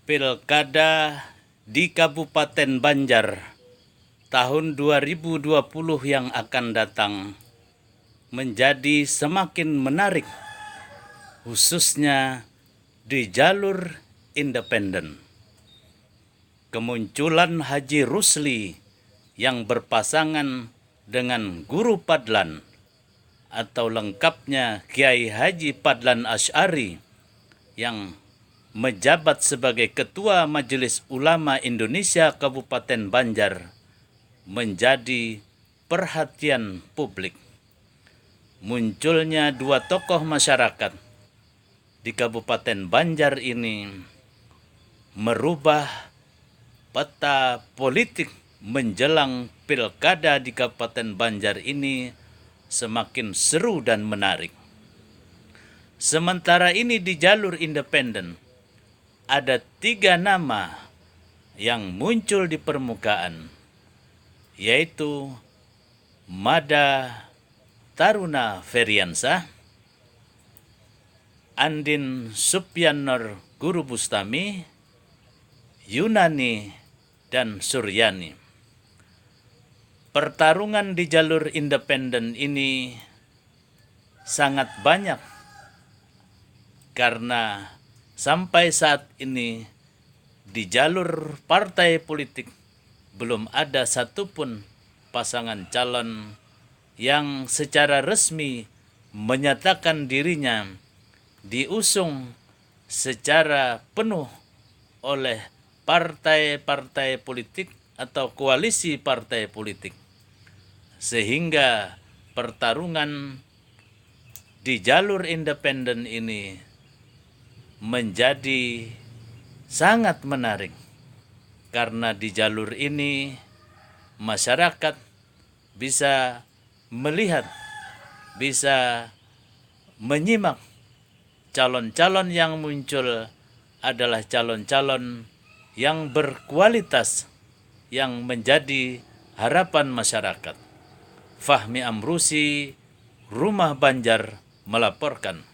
Pilkada di Kabupaten Banjar tahun 2020 yang akan datang menjadi semakin menarik, khususnya di jalur independen. Kemunculan Haji Rusli yang berpasangan dengan Guru Padlan atau lengkapnya Kiai Haji Padlan Asy'ari yang menjabat sebagai Ketua Majelis Ulama Indonesia Kabupaten Banjar menjadi perhatian publik. Munculnya dua tokoh masyarakat di Kabupaten Banjar ini merubah peta politik menjelang pilkada di Kabupaten Banjar ini semakin seru dan menarik. Sementara ini di jalur independen ada 3 nama yang muncul di permukaan, yaitu Mada Taruna Feriansah, Andin Supyanor Guru Bustami, Yunani, dan Suryani. Pertarungan di jalur independen ini sangat banyak karena sampai saat ini di jalur partai politik belum ada satupun pasangan calon yang secara resmi menyatakan dirinya diusung secara penuh oleh partai-partai politik atau koalisi partai politik. Sehingga pertarungan di jalur independen ini menjadi sangat menarik karena di jalur ini masyarakat bisa melihat, bisa menyimak calon-calon yang muncul adalah calon-calon yang berkualitas yang menjadi harapan masyarakat. Fahmi Amrusi, Rumah Banjar melaporkan.